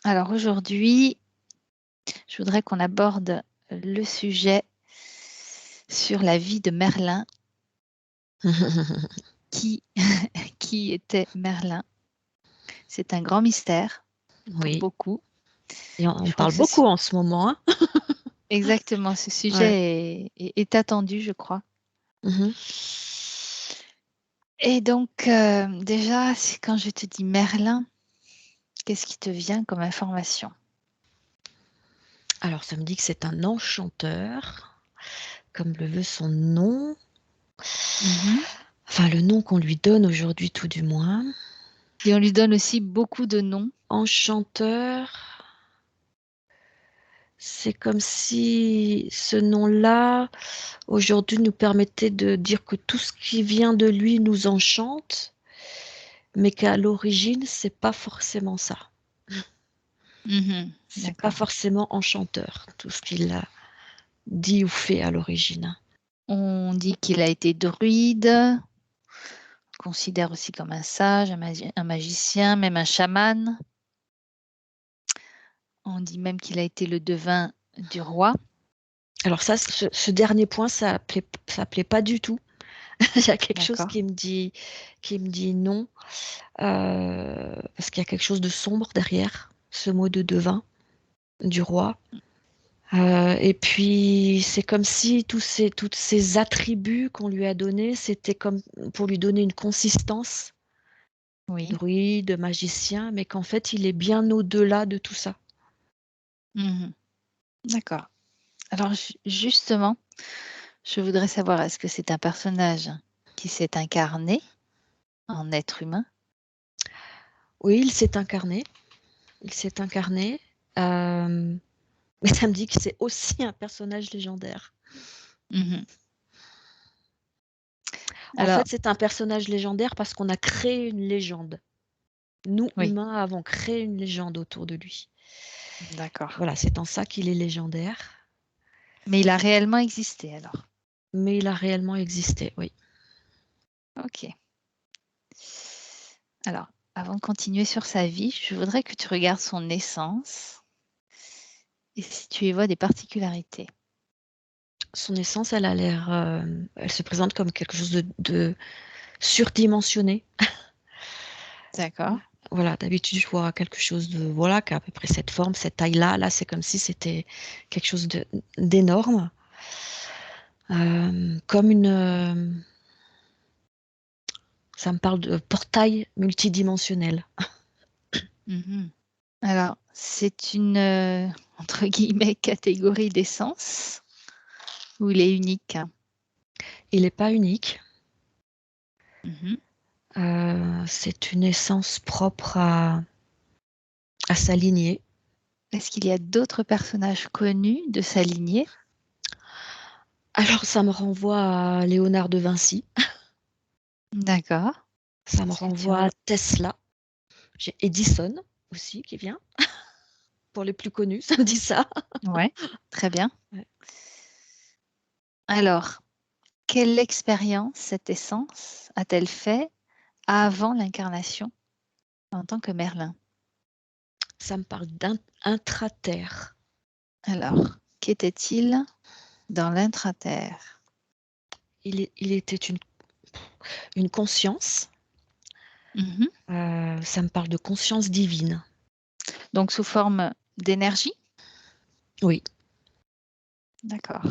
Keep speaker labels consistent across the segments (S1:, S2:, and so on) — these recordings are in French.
S1: Alors aujourd'hui, je voudrais qu'on aborde le sujet sur la vie de Merlin. Qui était Merlin? C'est un grand mystère pour
S2: Oui,
S1: beaucoup.
S2: et on
S1: Je crois
S2: parle
S1: que
S2: beaucoup en ce moment, hein.
S1: exactement, ce
S2: Ouais.
S1: sujet est attendu, je crois.
S2: Mhm.
S1: Et donc, déjà, quand je te dis Merlin, qu'est-ce qui te vient comme information?
S2: Alors, ça me dit que c'est un enchanteur, comme le veut son nom.
S1: Mhm.
S2: Enfin, le nom qu'on lui donne aujourd'hui, tout du moins.
S1: Et on lui donne aussi beaucoup de noms.
S2: Enchanteur, c'est comme si ce nom-là, aujourd'hui, nous permettait de dire que tout ce qui vient de lui nous enchante, mais qu'à l'origine, c'est pas forcément ça.
S1: Mhm.
S2: C'est pas
S1: D'accord.
S2: forcément enchanteur, tout ce qu'il a dit ou fait à l'origine.
S1: On dit qu'il a été druide, on considère aussi comme un sage, un magicien, même un chaman. On dit même qu'il a été le devin du roi.
S2: Alors ça, ce dernier point, ça plaît pas du tout. Il y a quelque chose
S1: D'accord.
S2: qui me dit non, parce qu'il y a quelque chose de sombre derrière ce mot de devin du roi. Et puis c'est comme si tous ces attributs qu'on lui a donnés, c'était comme pour lui donner une consistance,
S1: Oui.
S2: druide, magicien, mais qu'en fait il est bien au-delà de tout ça.
S1: Mhm. D'accord. Alors justement, je voudrais savoir, est-ce que c'est un personnage qui s'est incarné en être humain?
S2: Oui, il s'est incarné. Il s'est incarné. Mais ça me dit que c'est aussi un personnage légendaire.
S1: Mhm.
S2: En
S1: Alors,
S2: fait, c'est un personnage légendaire parce qu'on a créé une légende. Nous,
S1: oui,
S2: humains, avons créé une légende autour de lui.
S1: d'accord.
S2: Voilà, c'est en ça qu'il est légendaire.
S1: Mais il a réellement existé alors.
S2: Mais il a réellement existé, oui.
S1: Ok. Alors, avant de continuer sur sa vie, je voudrais que tu regardes son naissance et si tu y vois des particularités.
S2: Son essence, elle a l'air, elle se présente comme quelque chose de surdimensionné.
S1: D'accord.
S2: Voilà, d'habitude, je vois quelque chose de, voilà, qui a à peu près cette forme, cette taille-là. Là, c'est comme si c'était quelque chose d'énorme. Comme ça me parle de portail multidimensionnel.
S1: Mhm. Alors, c'est une, entre guillemets, catégorie d'essence où il est unique.
S2: Il n'est pas unique.
S1: Mhm.
S2: C'est une essence propre à sa lignée.
S1: Est-ce qu'il y a d'autres personnages connus de sa lignée?
S2: Alors, ça me renvoie à Léonard de Vinci.
S1: D'accord.
S2: Ça me
S1: Est-ce que tu
S2: renvoie à Tesla. J'ai Edison aussi qui vient. Pour les plus connus, ça me dit ça.
S1: Ouais, très bien.
S2: Ouais.
S1: Alors, quelle expérience cette essence a-t-elle fait avant l'incarnation en tant que Merlin?
S2: Ça me parle d'intraterre.
S1: Alors, qu'était-il dans l'intraterre?
S2: Il était une conscience.
S1: Mhm.
S2: Ça me parle de conscience divine.
S1: Donc, sous forme d'énergie?
S2: Oui,
S1: D'accord.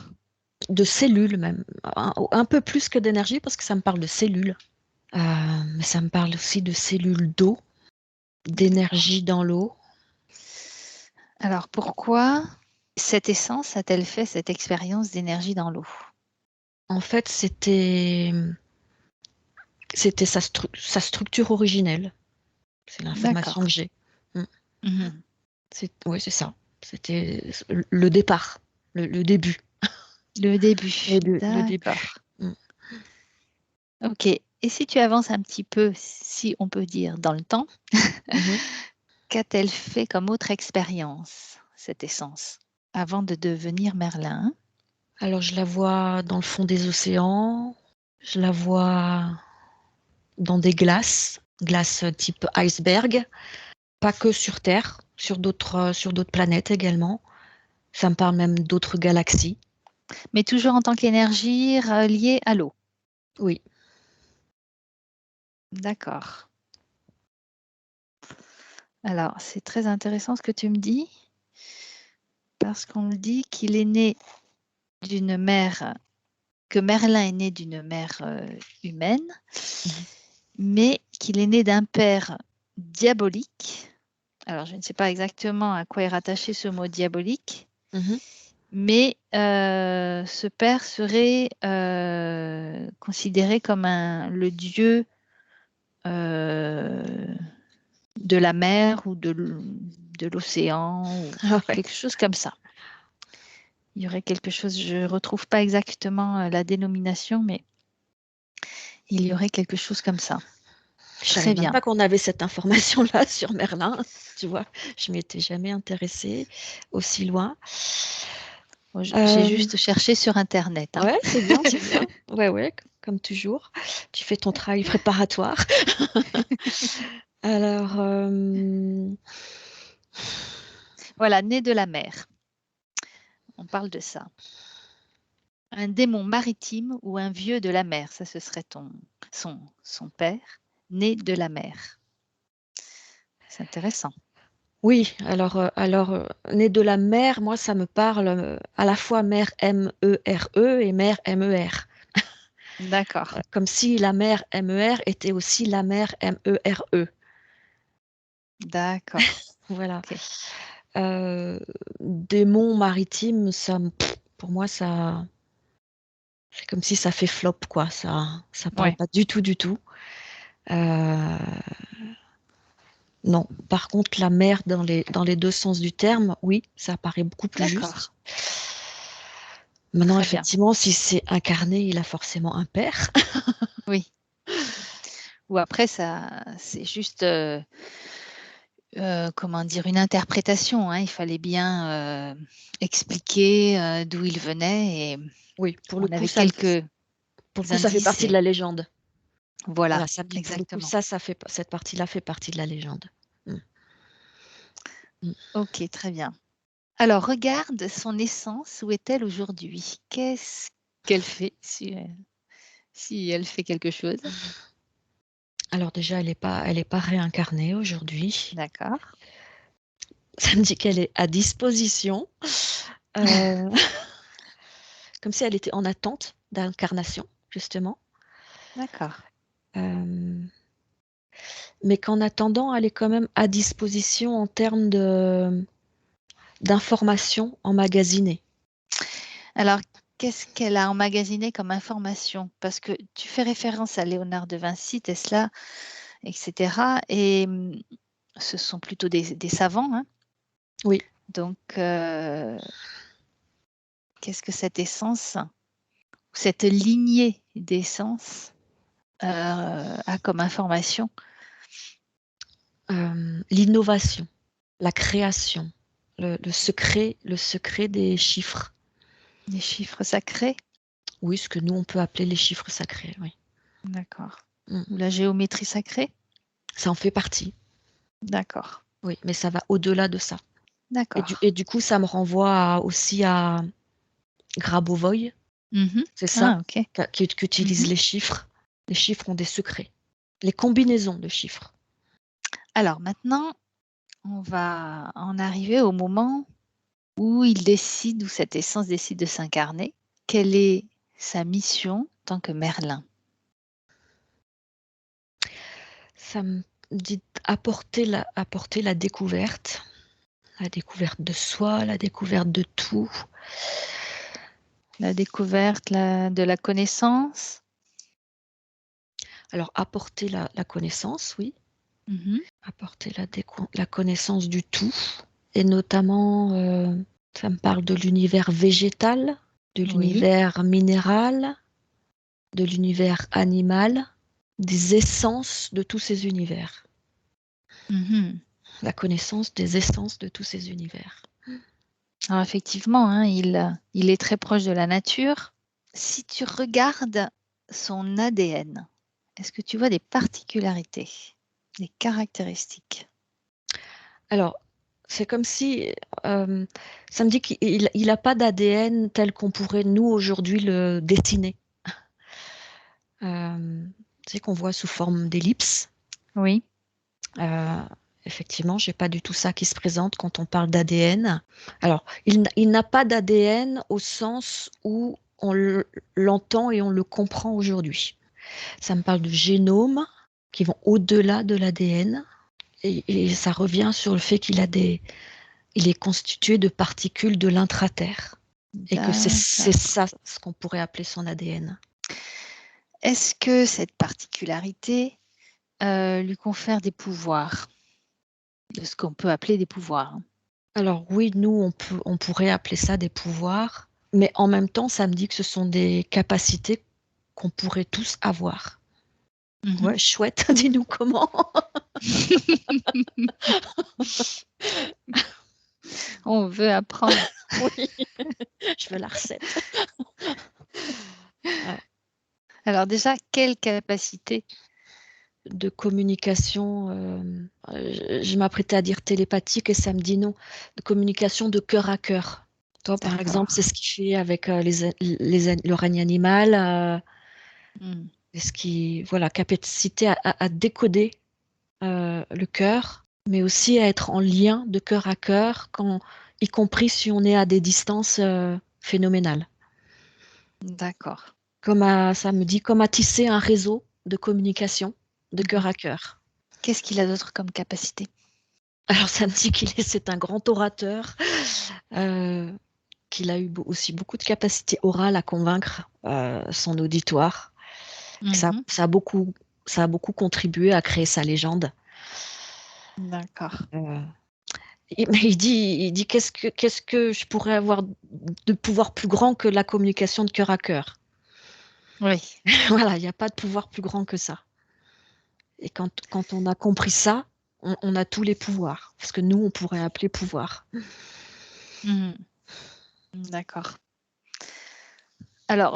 S2: de cellules même. Un peu plus que d'énergie parce que ça me parle de cellules. Mais ça me parle aussi de cellules d'eau,
S1: D'accord.
S2: d'énergie dans l'eau.
S1: Alors, pourquoi cette essence a-t-elle fait cette expérience d'énergie dans l'eau?
S2: En fait, c'était sa structure originelle. C'est l'information
S1: D'accord.
S2: que j'ai. Mm.
S1: Mhm.
S2: Oui, c'est ça. C'était le départ, le début.
S1: Le début.
S2: Le début.
S1: D'accord.
S2: Mm.
S1: Ok. Et si tu avances un petit peu, si on peut dire, dans le temps,
S2: Mhm.
S1: qu'a-t-elle fait comme autre expérience, cette essence, avant de devenir Merlin?
S2: Alors, je la vois dans le fond des océans. Je la vois dans des glaces type iceberg. Pas que sur Terre. sur d'autres planètes également. Ça me parle même d'autres galaxies.
S1: Mais toujours en tant qu'énergie liée à l'eau.
S2: Oui.
S1: D'accord. Alors, c'est très intéressant ce que tu me dis, parce qu'on me dit qu'il est né d'une mère, que Merlin est né d'une mère humaine, mais qu'il est né d'un père diabolique. Alors, je ne sais pas exactement à quoi est rattaché ce mot diabolique,
S2: Mhm.
S1: mais ce père serait considéré comme le dieu de la mer ou de l'océan ou
S2: Ah ouais.
S1: quelque chose comme ça. Il y aurait quelque chose, je ne retrouve pas exactement la dénomination, mais il y aurait quelque chose comme ça.
S2: Je savais
S1: Très
S2: même
S1: bien.
S2: pas qu'on avait cette information-là sur Merlin. Tu vois, je m'y étais jamais intéressée aussi loin.
S1: J'ai
S2: Euh,
S1: juste cherché sur Internet. Hein.
S2: ouais, c'est bien, c'est bien. Ouais, ouais, comme toujours. Tu fais ton travail préparatoire. Alors,
S1: Voilà, né de la mer. On parle de ça. Un démon maritime ou un vieux de la mer, ça ce serait son père, né de la mer. C'est intéressant.
S2: oui, né de la mer, moi, ça me parle à la fois mer M-E-R-E et mer M-E-R.
S1: D'accord.
S2: Comme si la mer M-E-R était aussi la mer M-E-R-E.
S1: D'accord.
S2: Voilà.
S1: Ok.
S2: Démon maritime, pour moi, c'est comme si ça fait flop, quoi. Ça parle
S1: Ouais.
S2: pas du tout, du tout. Euh, non. Par contre, la mer, dans les deux sens du terme, oui, ça paraît beaucoup plus juste.
S1: D'accord.
S2: Maintenant,
S1: Très bien.
S2: effectivement, si c'est incarné, il a forcément un père.
S1: Oui. Ou après, ça, c'est juste, comment dire, une interprétation. Hein. Il fallait bien expliquer d'où il venait et
S2: Oui,
S1: on avait quelques
S2: pour le coup, ça fait
S1: indices.
S2: partie de
S1: Et
S2: la légende.
S1: voilà,
S2: Voilà, ça me dit pour le coup,
S1: exactement.
S2: cette partie-là fait partie de la légende. Mm. Mm.
S1: Ok, très bien. Alors, regarde son essence. Où est-elle aujourd'hui? Qu'est-ce qu'elle fait si elle fait quelque chose?
S2: Alors déjà, elle est pas réincarnée aujourd'hui.
S1: D'accord.
S2: Ça me dit qu'elle est à disposition, euh, comme si elle était en attente d'incarnation, justement.
S1: D'accord.
S2: Euh, mais qu'en attendant, elle est quand même à disposition en termes d'informations emmagasinées.
S1: Alors, qu'est-ce qu'elle a emmagasiné comme information? Parce que tu fais référence à Léonard de Vinci, Tesla, etc. Et ce sont plutôt des savants. Hein.
S2: Oui.
S1: Donc, qu'est-ce que cette essence, cette lignée d'essence a comme information?
S2: L'innovation, la création, le secret des chiffres.
S1: Des chiffres sacrés?
S2: Oui, ce que nous, on peut appeler les chiffres sacrés, oui.
S1: D'accord.
S2: Mm.
S1: Ou la géométrie sacrée?
S2: Ça en fait partie,
S1: D'accord.
S2: oui, mais ça va au-delà de ça. Et du,
S1: D'accord.
S2: et du coup, ça me renvoie aussi à Grabovoi,
S1: Mhm.
S2: c'est ça,
S1: Ah, ok.
S2: qui utilise
S1: Mhm.
S2: les chiffres. Les chiffres ont des secrets. Les combinaisons de chiffres.
S1: Alors maintenant, on va en arriver au moment où il décide, où cette essence décide de s'incarner. Quelle est sa mission en tant que Merlin?
S2: Ça me dit apporter la découverte. La découverte de soi, la découverte de tout.
S1: La découverte de la connaissance?
S2: Alors, apporter la connaissance, oui.
S1: Mhm.
S2: Apporter la connaissance du tout. Et notamment, ça me parle de l'univers végétal, de
S1: Oui.
S2: l'univers minéral, de l'univers animal, des essences de tous ces univers.
S1: Mhm.
S2: La connaissance des essences de tous ces univers.
S1: Alors effectivement, hein, il est très proche de la nature. Si tu regardes son ADN, est-ce que tu vois des particularités, des caractéristiques?
S2: Alors, C'est comme si ça me dit qu'il n'a pas d'ADN tel qu'on pourrait, nous, aujourd'hui, le dessiner. Tu sais, qu'on voit sous forme d'ellipse.
S1: Oui.
S2: Euh, Effectivement, j'ai pas du tout ça qui se présente quand on parle d'ADN. Alors, il n'a pas d'ADN au sens où l'entend et on le comprend aujourd'hui. Ça me parle de génomes qui vont au-delà de l'ADN et ça revient sur le fait il est constitué de particules de l'intraterre et que c'est
S1: D'accord.
S2: ça ce qu'on pourrait appeler son ADN.
S1: Est-ce que cette particularité lui confère des pouvoirs, de ce qu'on peut appeler des pouvoirs?
S2: Alors oui, nous, on pourrait appeler ça des pouvoirs, mais en même temps, ça me dit que ce sont des capacités qu'on pourrait tous avoir.
S1: Mhm.
S2: Ouais, chouette, dis-nous comment.
S1: On veut apprendre.
S2: Oui, je veux la recette. Ouais.
S1: Alors déjà, quelle capacité?
S2: De communication, je m'apprêtais à dire télépathique et ça me dit non, de communication de cœur à cœur. Toi, par
S1: D'accord.
S2: exemple, c'est ce qu'il fait avec le règne animal,
S1: Hmm.
S2: ce qui, voilà, capacité à décoder le cœur, mais aussi à être en lien de cœur à cœur, y compris si on est à des distances phénoménales.
S1: D'accord.
S2: Ça me dit comme à tisser un réseau de communication de
S1: Mhm.
S2: cœur à cœur.
S1: Qu'est-ce qu'il a d'autre comme capacité?
S2: Alors ça me dit c'est un grand orateur, euh, qu'il a eu aussi beaucoup de capacité orale à convaincre son auditoire.
S1: Mhm.
S2: Ça a beaucoup contribué à créer sa légende.
S1: D'accord.
S2: Euh, mais il dit qu'est-ce que je pourrais avoir de pouvoir plus grand que la communication de cœur à cœur.
S1: Oui.
S2: Voilà, il n'y a pas de pouvoir plus grand que ça. Et quand on a compris ça, on a tous les pouvoirs. Parce que nous, on pourrait appeler pouvoir.
S1: Mhm. D'accord. Alors,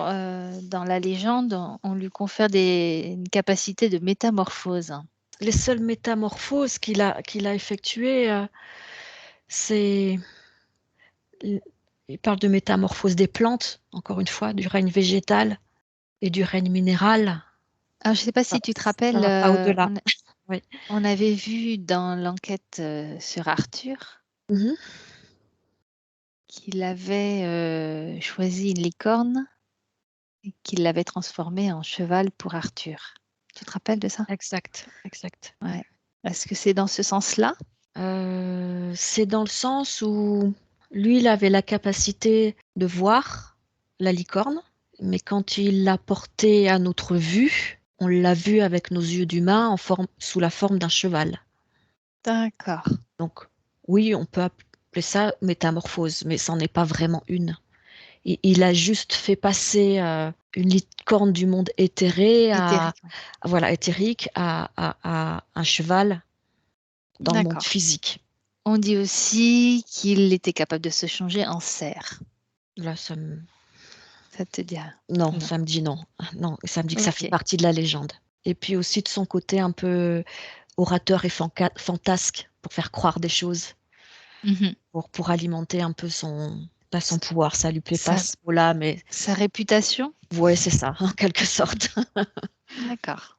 S1: dans la légende, on lui confère une capacité de métamorphose.
S2: Les seules métamorphoses qu'il a effectuées, c'est... Il parle de métamorphose des plantes, encore une fois, du règne végétal et du règne minéral.
S1: Alors, je ne sais pas si tu te
S2: Ça
S1: rappelles,
S2: va pas au-delà. Oui.
S1: on avait vu dans l'enquête sur Arthur
S2: Mhm.
S1: qu'il avait choisi une licorne et qu'il l'avait transformée en cheval pour Arthur. Tu te rappelles de ça?
S2: Exact, exact.
S1: Ouais. Est-ce que c'est dans ce sens-là?
S2: C'est dans le sens où lui, il avait la capacité de voir la licorne, mais quand il l'a portée à notre vue, on l'a vue avec nos yeux d'humain sous la forme d'un cheval.
S1: D'accord.
S2: Donc, oui, on peut appeler ça métamorphose, mais c'en est pas vraiment une. Il a juste fait passer une licorne du monde éthéré
S1: Éthérique. Ouais.
S2: voilà, éthérique à un cheval dans le monde
S1: D'accord.
S2: physique.
S1: On dit aussi qu'il était capable de se changer en cerf.
S2: Là,
S1: Ça te dit?
S2: non,
S1: Non.
S2: ça me dit non. Non, ça me dit que ça fait
S1: Ok.
S2: partie de la légende. Et puis aussi de son côté un peu orateur et fantasque pour faire croire des choses,
S1: Mhm.
S2: pour alimenter un peu pas son pouvoir. Ça lui plaît pas
S1: Sa,
S2: ce mot-là, mais
S1: sa réputation?
S2: ouais, c'est ça, en quelque sorte.
S1: D'accord.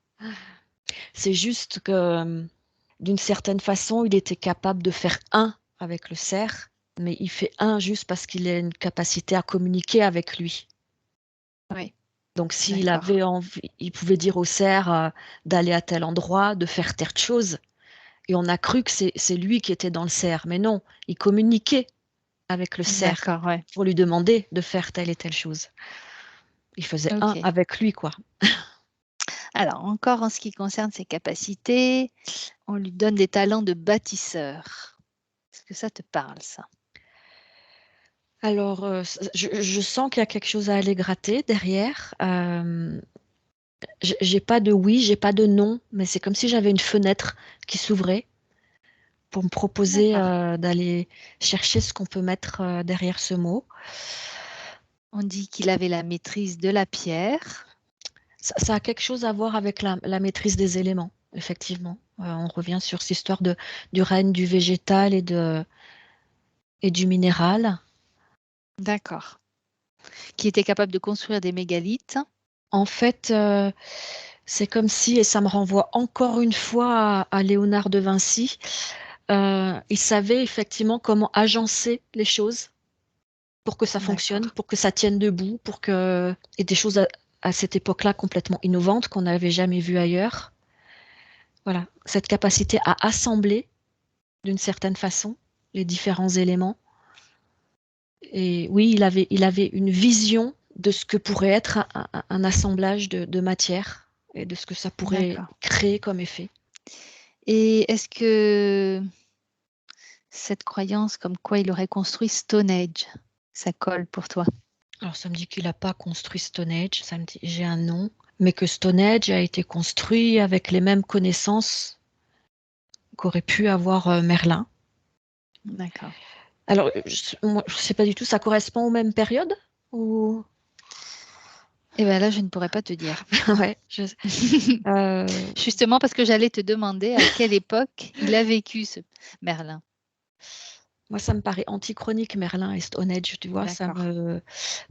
S2: C'est juste que d'une certaine façon, il était capable de faire un avec le cerf, mais il fait un juste parce qu'il a une capacité à communiquer avec lui.
S1: Oui.
S2: Donc s'il
S1: D'accord.
S2: avait envie, il pouvait dire au cerf d'aller à tel endroit, de faire telle chose, et on a cru que c'est lui qui était dans le cerf, mais non, il communiquait avec le cerf
S1: D'accord, ouais.
S2: pour lui demander de faire telle et telle chose. Il faisait un
S1: Ok.
S2: avec lui, quoi.
S1: Alors, encore en ce qui concerne ses capacités, on lui donne des talents de bâtisseur. Est-ce que ça te parle, ça?
S2: Alors, je sens qu'il y a quelque chose à aller gratter derrière. J'ai pas de oui, j'ai pas de non, mais c'est comme si j'avais une fenêtre qui s'ouvrait pour me proposer
S1: D'accord.
S2: d'aller chercher ce qu'on peut mettre derrière ce mot.
S1: On dit qu'il avait la maîtrise de la pierre.
S2: Ça a quelque chose à voir avec la maîtrise des éléments, effectivement. On revient sur cette histoire du règne du végétal et et du minéral.
S1: D'accord. Qui était capable de construire des mégalithes.
S2: En fait, c'est comme si, et ça me renvoie encore une fois à Léonard de Vinci, il savait effectivement comment agencer les choses pour que ça fonctionne,
S1: D'accord.
S2: pour que ça tienne debout, et des choses à cette époque-là complètement innovantes qu'on n'avait jamais vues ailleurs. Voilà, cette capacité à assembler d'une certaine façon les différents éléments. Et oui, il avait une vision de ce que pourrait être un assemblage de matière et de ce que ça pourrait
S1: D'accord.
S2: créer comme effet.
S1: Et est-ce que cette croyance comme quoi il aurait construit Stonehenge, ça colle pour toi?
S2: Alors ça me dit qu'il n'a pas construit Stonehenge, ça me dit j'ai un nom, mais que Stonehenge a été construit avec les mêmes connaissances qu'aurait pu avoir Merlin.
S1: D'accord.
S2: Alors, moi, je sais pas du tout, ça correspond aux mêmes périodes ou...
S1: Eh bien là, je ne pourrais pas te dire.
S2: Ouais,
S1: Justement parce que j'allais te demander à quelle époque il a vécu ce Merlin.
S2: moi, ça me paraît antichronique, Merlin et Stonehenge, tu vois, ça
S1: D'accord.
S2: me...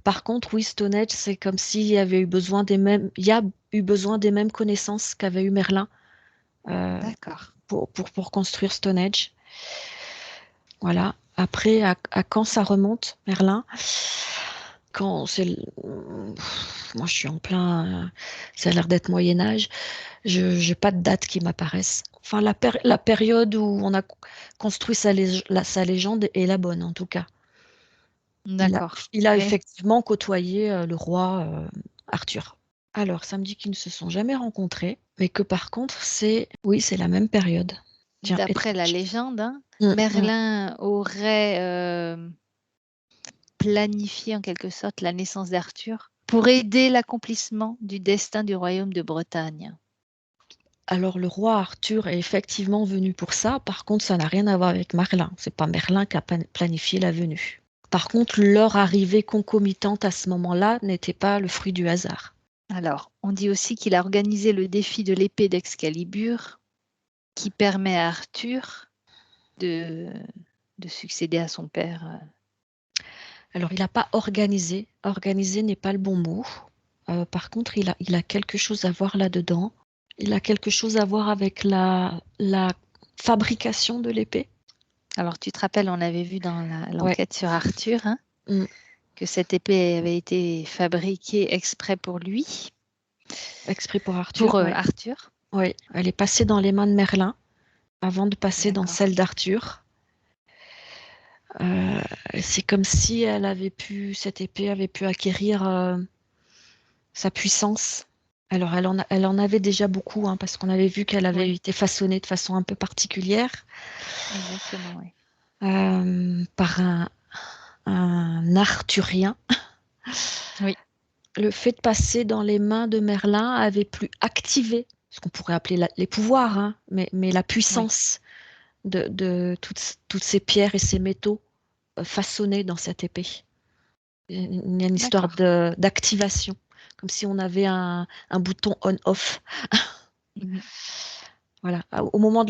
S2: Par contre, oui, Stonehenge, c'est comme s'il y avait eu besoin des mêmes... Il y a eu besoin des mêmes connaissances qu'avait eu Merlin
S1: D'accord.
S2: pour construire Stonehenge. Voilà. Après, à quand ça remonte, Merlin? Quand c'est... Moi, je suis en plein... Ça a l'air d'être Moyen-Âge. Je n'ai pas de date qui m'apparaissent. Enfin, la période où on a construit sa légende est la bonne, en tout cas. Il a,
S1: D'accord.
S2: il a
S1: Et
S2: effectivement côtoyé le roi Arthur. Alors, ça me dit qu'ils ne se sont jamais rencontrés, mais que par contre, oui, c'est la même période. Tiens,
S1: d'après la légende, hein,
S2: Hum, hum.
S1: Merlin aurait planifié en quelque sorte la naissance d'Arthur pour aider l'accomplissement du destin du royaume de Bretagne.
S2: Alors, le roi Arthur est effectivement venu pour ça. Par contre, ça n'a rien à voir avec Merlin. C'est pas Merlin qui a planifié la venue. Par contre, leur arrivée concomitante à ce moment-là n'était pas le fruit du hasard.
S1: Alors, on dit aussi qu'il a organisé le défi de l'épée d'Excalibur qui permet à Arthur de, de succéder à son père.
S2: Alors, il n'a pas organisé. Organiser n'est pas le bon mot. Par contre, il a quelque chose à voir là-dedans. Il a quelque chose à voir avec la fabrication de l'épée.
S1: Alors, tu te rappelles, on avait vu dans
S2: Ouais.
S1: l'enquête sur Arthur, hein,
S2: Mm.
S1: que cette épée avait été fabriquée exprès pour lui,
S2: Exprès pour Arthur,
S1: pour
S2: ouais.
S1: Arthur.
S2: Ouais. Elle est passée dans les mains de Merlin avant de passer dans
S1: D'accord.
S2: celle d'Arthur. Euh, c'est comme si cette épée avait pu acquérir sa puissance. Alors, elle en avait déjà beaucoup, hein, parce qu'on avait vu qu'elle avait
S1: Oui,
S2: été façonnée de façon un peu particulière
S1: exactement, oui.
S2: par un Arthurien.
S1: Oui,
S2: Le fait de passer dans les mains de Merlin avait pu activer ce qu'on pourrait appeler les pouvoirs, hein, mais la
S1: oui.
S2: puissance de toutes ces pierres et ces métaux façonnés dans cette épée. Il y a une histoire
S1: D'accord.
S2: d'activation, comme si on avait un bouton on-off.
S1: Mhm.
S2: Voilà. Au moment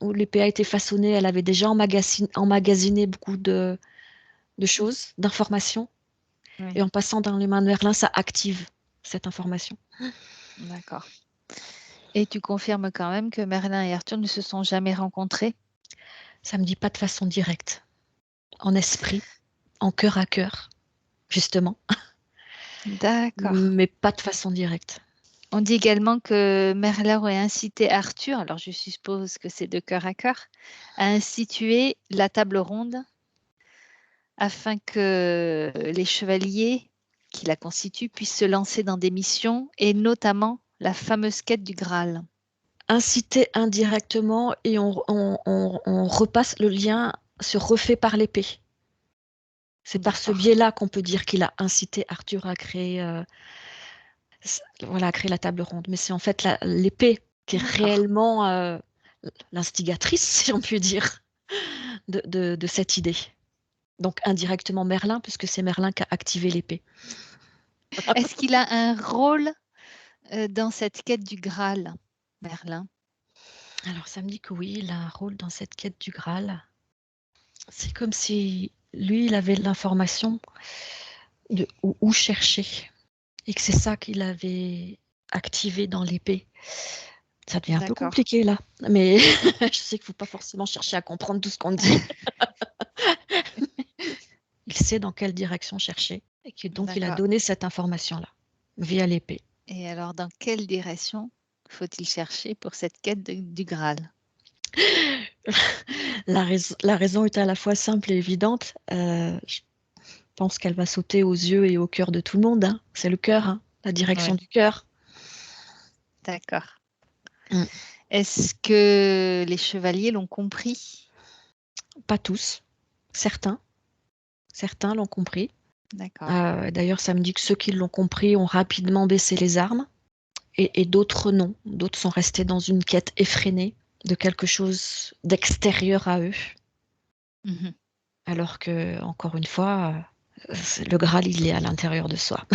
S2: où l'épée a été façonnée, elle avait déjà emmagasiné beaucoup de choses, d'informations. Et
S1: Oui,
S2: en passant dans les mains de Merlin, ça active cette information.
S1: d'accord. Et tu confirmes quand même que Merlin et Arthur ne se sont jamais rencontrés?
S2: Ça me dit pas de façon directe, en esprit, en cœur à cœur, justement,
S1: D'accord.
S2: mais pas de façon directe.
S1: On dit également que Merlin aurait incité Arthur, alors je suppose que c'est de cœur à cœur, à instituer la table ronde afin que les chevaliers qui la constituent puissent se lancer dans des missions et notamment la fameuse quête du Graal.
S2: Inciter indirectement et on repasse le lien, se refait par l'épée. C'est par ce
S1: D'accord.
S2: biais-là qu'on peut dire qu'il a incité Arthur à créer, voilà, à créer la table ronde. Mais c'est en fait l'épée qui est
S1: D'accord.
S2: réellement l'instigatrice, si on peut dire, de cette idée. Donc indirectement Merlin, puisque c'est Merlin qui a activé l'épée.
S1: Est-ce qu'il a un rôle dans cette quête du Graal, Merlin?
S2: Alors ça me dit que oui, il a un rôle dans cette quête du Graal. C'est comme si lui, il avait l'information de où chercher et que c'est ça qu'il avait activé dans l'épée. Ça devient un peu
S1: D'accord.
S2: compliqué là, mais je sais qu'il ne faut pas forcément chercher à comprendre tout ce qu'on dit. Il sait dans quelle direction chercher et que donc il a
S1: D'accord.
S2: donné cette information-là via l'épée.
S1: Et alors, dans quelle direction faut-il chercher pour cette quête du Graal?
S2: La raison est à la fois simple et évidente. Je pense qu'elle va sauter aux yeux et au cœur de tout le monde, hein. C'est le cœur, hein, la direction
S1: Oui,
S2: du cœur.
S1: d'accord.
S2: Mm.
S1: Est-ce que les chevaliers l'ont compris?
S2: Pas tous, certains. Certains l'ont compris.
S1: D'accord.
S2: D'ailleurs, ça me dit que ceux qui l'ont compris ont rapidement baissé les armes et d'autres non. D'autres sont restés dans une quête effrénée de quelque chose d'extérieur à eux.
S1: Mhm.
S2: Alors que, encore une fois, le Graal, il est à l'intérieur de soi.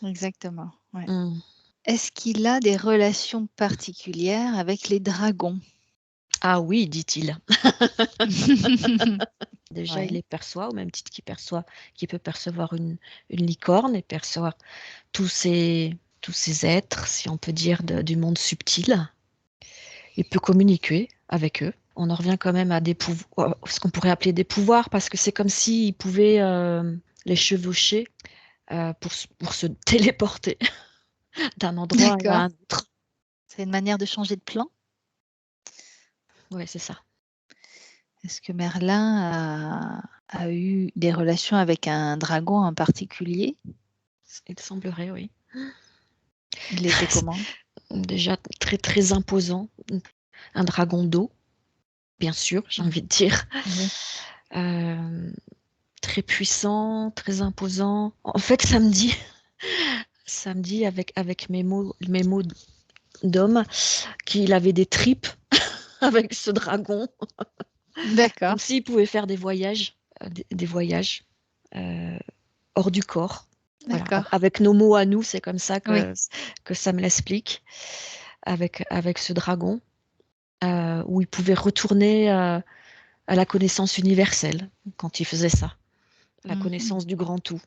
S1: Exactement. Ouais.
S2: Mm.
S1: Est-ce qu'il a des relations particulières avec les dragons?
S2: Ah oui, dit-il. Déjà, il
S1: Oui,
S2: les perçoit au même titre qu'il peut percevoir une licorne et percevoir tous ces êtres, si on peut dire, du monde subtil. Il peut communiquer avec eux. On en revient quand même à ce qu'on pourrait appeler des pouvoirs, parce que c'est comme s'il pouvait les chevaucher pour se téléporter d'un endroit à
S1: d'accord.
S2: un autre.
S1: C'est une manière de changer de plan?
S2: Oui, c'est ça.
S1: Est-ce que Merlin a eu des relations avec un dragon en particulier?
S2: Il semblerait, oui.
S1: Il était comment?
S2: Déjà très très imposant. Un dragon d'eau, bien sûr, j'ai envie de dire.
S1: Oui.
S2: Euh, Très puissant, très imposant. En fait, samedi avec mes mots d'homme, qu'il avait des tripes avec ce dragon,
S1: D'accord,
S2: comme s'il pouvait faire des voyages, des voyages euh, hors du corps. Voilà,
S1: d'accord.
S2: avec nos mots à nous, c'est comme ça
S1: Oui.
S2: que ça me l'explique, avec ce dragon, où il pouvait retourner à la connaissance universelle quand il faisait ça, la
S1: Mhm.
S2: connaissance du grand tout.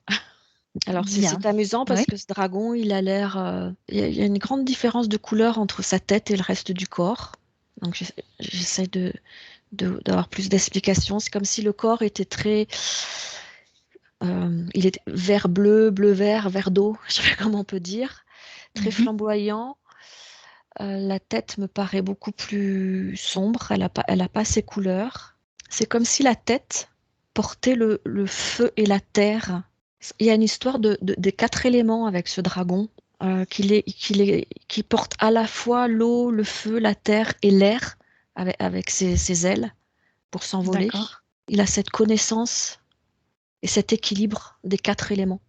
S2: Alors
S1: Bien.
S2: c'est amusant parce
S1: Oui.
S2: que ce dragon, il a l'air, il y a une grande différence de couleur entre sa tête et le reste du corps. Donc j'essaie d'avoir plus d'explications. C'est comme si le corps était très, il était vert bleu, bleu vert, vert d'eau, je sais pas comment on peut dire, très
S1: Mhm.
S2: flamboyant. La tête me paraît beaucoup plus sombre. Elle a pas ces couleurs. C'est comme si la tête portait le feu et la terre. Il y a une histoire des quatre éléments avec ce dragon, qui porte à la fois l'eau, le feu, la terre et l'air avec ses ailes pour s'envoler.
S1: D'accord.
S2: Il a cette connaissance et cet équilibre des quatre éléments.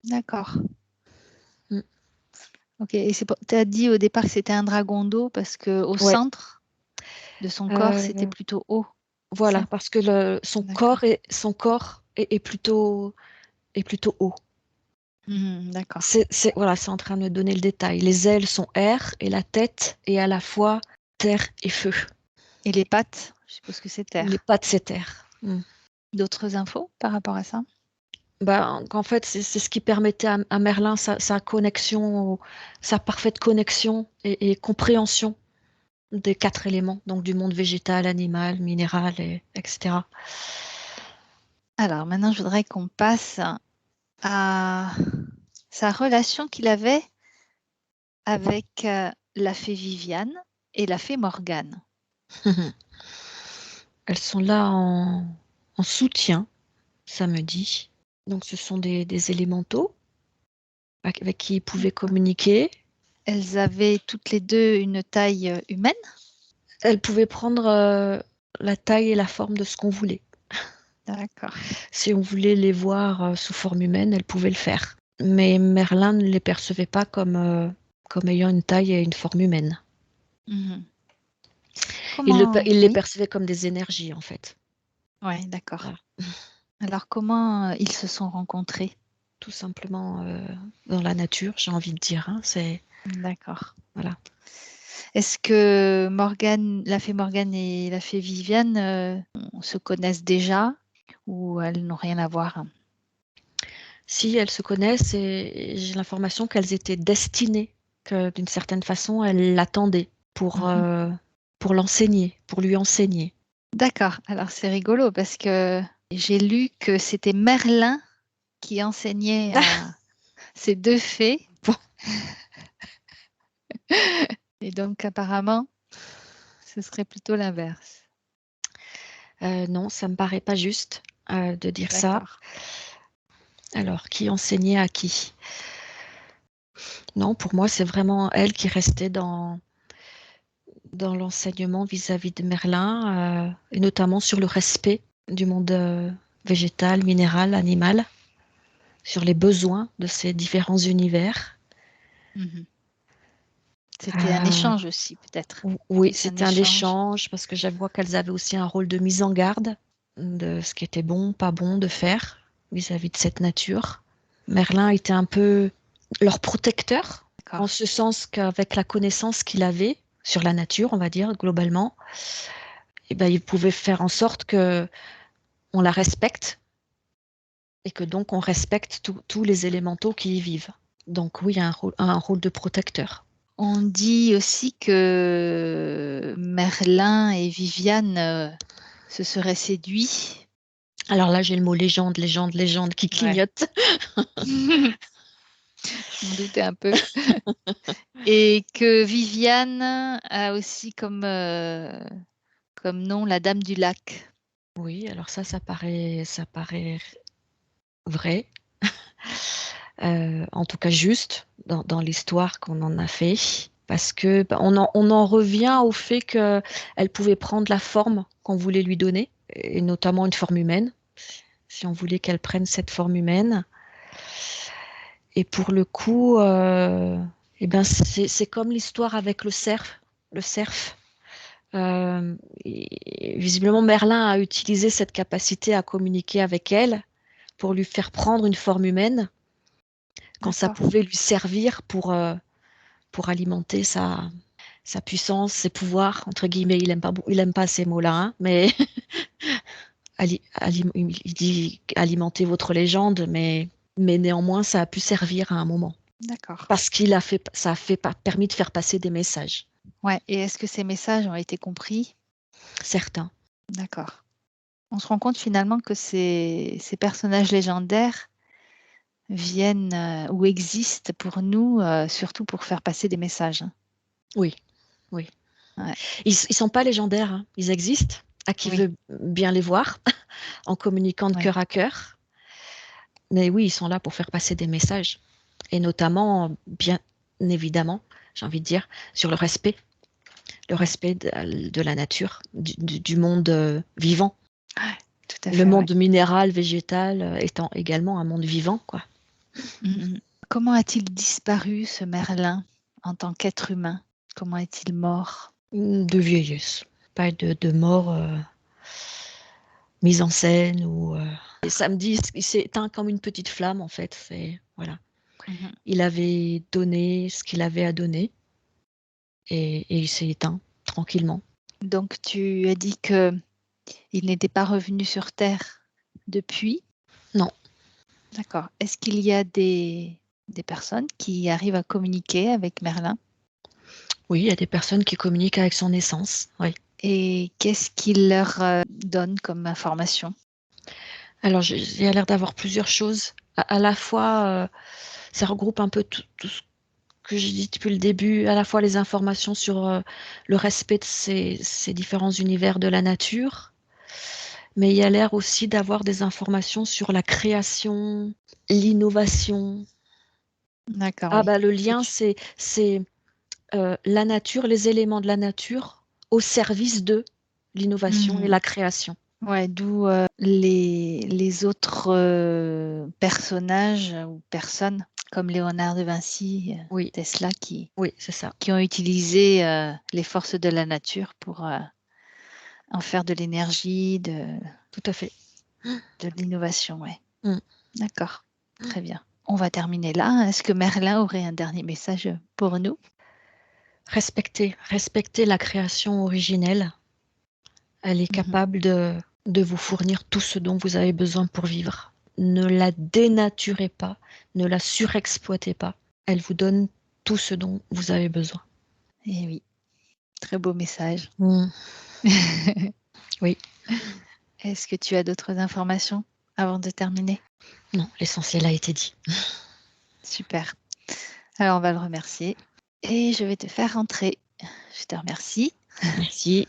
S1: D'accord.
S2: Mm.
S1: Ok. Et tu as dit au départ que c'était un dragon d'eau parce que au
S2: Ouais.
S1: centre de son corps, c'était
S2: Euh,
S1: plutôt haut. C'est
S2: voilà,
S1: ça?
S2: parce que
S1: D'accord.
S2: son corps est plutôt haut.
S1: D'accord.
S2: Voilà, c'est en train de me donner le détail. Les ailes sont air et la tête est à la fois terre et feu.
S1: Et les pattes, je suppose que c'est
S2: Les
S1: terre.
S2: pattes, c'est terre. Mm.
S1: D'autres infos par rapport à ça?
S2: Bah, en fait, c'est ce qui permettait à Merlin sa connexion, sa parfaite connexion et compréhension des quatre éléments, donc du monde végétal, animal, minéral, etc.
S1: Alors maintenant, je voudrais qu'on passe à sa relation qu'il avait avec la fée Viviane et la fée Morgane.
S2: Elles sont là en soutien, ça me dit. Donc, ce sont des élémentaux avec qui ils pouvaient
S1: D'accord.
S2: communiquer.
S1: Elles avaient toutes les deux une taille humaine.
S2: Elles pouvaient prendre la taille et la forme de ce qu'on voulait.
S1: D'accord.
S2: Si on voulait les voir sous forme humaine, elles pouvaient le faire. Mais Merlin ne les percevait pas comme ayant une taille et une forme humaine.
S1: Mhm.
S2: Il les
S1: Oui,
S2: percevait comme des énergies, en fait.
S1: ouais, d'accord.
S2: Voilà.
S1: Alors comment ils se sont rencontrés?
S2: Tout simplement dans la nature, j'ai envie de dire, hein.
S1: D'accord.
S2: Voilà.
S1: Est-ce que la fée Morgane et la fée Viviane se connaissent déjà ou elles n'ont rien à voir?
S2: Si elles se connaissent, et j'ai l'information qu'elles étaient destinées, que d'une certaine façon, elles l'attendaient pour l'enseigner, pour lui enseigner.
S1: D'accord. Alors c'est rigolo parce que j'ai lu que c'était Merlin qui enseignait à ces deux fées.
S2: Bon.
S1: Et donc apparemment, ce serait plutôt l'inverse.
S2: Non, ça me paraît pas juste de dire ça.
S1: D'accord.
S2: Alors, qui enseignait à qui? Non, pour moi, c'est vraiment elle qui restait dans l'enseignement vis-à-vis de Merlin, et notamment sur le respect du monde végétal, minéral, animal, sur les besoins de ces différents univers.
S1: C'était un échange aussi, peut-être.
S2: Oui,
S1: Est-ce un
S2: c'était un
S1: échange?
S2: échange parce que j'avoue qu'elles avaient aussi un rôle de mise en garde de ce qui était bon, pas bon de faire vis-à-vis de cette nature. Merlin était un peu leur protecteur, en
S1: D'accord.
S2: ce sens qu'avec la connaissance qu'il avait sur la nature, on va dire globalement, eh ben, il pouvait faire en sorte que on la respecte et que donc on respecte tous les élémentaux qui y vivent. Donc oui, un rôle de protecteur.
S1: On dit aussi que Merlin et Viviane se seraient séduits.
S2: Alors là, j'ai le mot légende, légende, légende qui
S1: Ouais.
S2: clignote.
S1: Je m'en doutais un peu. Et que Viviane a aussi comme nom la Dame du Lac.
S2: Oui, alors ça paraît vrai, en tout cas juste dans l'histoire qu'on en a fait, parce que on en revient au fait qu'elle pouvait prendre la forme qu'on voulait lui donner, et notamment une forme humaine, si on voulait qu'elle prenne cette forme humaine. Et pour le coup, eh ben c'est comme l'histoire avec le cerf. Le cerf. Visiblement, Merlin a utilisé cette capacité à communiquer avec elle pour lui faire prendre une forme humaine quand ça
S1: D'accord.
S2: pouvait lui servir pour alimenter sa puissance, ses pouvoirs, entre guillemets. Il aime pas ces mots-là, hein, mais il dit alimenter votre légende, mais néanmoins, ça a pu servir à un moment.
S1: D'accord.
S2: Parce ça a permis de faire passer des messages,
S1: Ouais. Et est-ce que ces messages ont été compris?
S2: certains.
S1: D'accord. On se rend compte finalement que ces personnages légendaires viennent ou existent pour nous, surtout pour faire passer des messages. Hein.
S2: Oui, oui.
S1: Ouais.
S2: Ils sont pas légendaires, hein. Ils existent. À qui
S1: Oui.
S2: veut bien les voir, en communiquant de
S1: Ouais.
S2: cœur à cœur. Mais oui, ils sont là pour faire passer des messages. Et notamment, bien évidemment, j'ai envie de dire, sur le
S1: Ouais.
S2: respect de la nature, du monde vivant.
S1: Ouais, tout à
S2: Le
S1: fait, ouais.
S2: monde minéral, végétal, étant également un monde vivant, quoi.
S1: Mmh. Comment a-t-il disparu ce Merlin en tant qu'être humain? Comment est-il mort?
S2: De vieillesse, pas de mort mise en scène et samedi, il s'est éteint comme une petite flamme en fait. C'est voilà,
S1: Mmh.
S2: il avait donné ce qu'il avait à donner et il s'est éteint tranquillement.
S1: Donc tu as dit qu'il n'était pas revenu sur terre depuis?
S2: Non,
S1: D'accord. Est-ce qu'il y a des personnes qui arrivent à communiquer avec Merlin?
S2: oui, il y a des personnes qui communiquent avec son essence. Oui.
S1: Et qu'est-ce qu'il leur, donne comme information?
S2: Alors il y a l'air d'avoir plusieurs choses. À la fois, ça regroupe un peu tout ce que j'ai dit depuis le début, à la fois les informations sur le respect de ces différents univers de la nature, mais il y a l'air aussi d'avoir des informations sur la création, l'innovation.
S1: D'accord,
S2: Ah
S1: oui.
S2: bah le
S1: Est-ce que
S2: lien,
S1: tu
S2: c'est la nature, les éléments de la nature au service de l'innovation et
S1: Mmh.
S2: la création.
S1: Ouais, d'où, les autres, personnages ou personnes comme Léonard de Vinci,
S2: Oui,
S1: Tesla
S2: oui, c'est ça,
S1: qui ont utilisé, les forces de la nature pour, en faire de l'énergie,
S2: tout à fait.
S1: de l'innovation, ouais.
S2: Mm.
S1: D'accord, très bien. On va terminer là. Est-ce que Merlin aurait un dernier message pour nous?
S2: Respectez la création originelle. Elle est
S1: Mhm.
S2: capable de vous fournir tout ce dont vous avez besoin pour vivre. Ne la dénaturez pas, ne la surexploitez pas. Elle vous donne tout ce dont vous avez besoin.
S1: Et oui, très beau message.
S2: Mm. Oui,
S1: Est-ce que tu as d'autres informations avant de terminer?
S2: non, l'essentiel a été dit.
S1: Super. Alors, on va le remercier et je vais te faire rentrer. Je te remercie.
S2: Merci.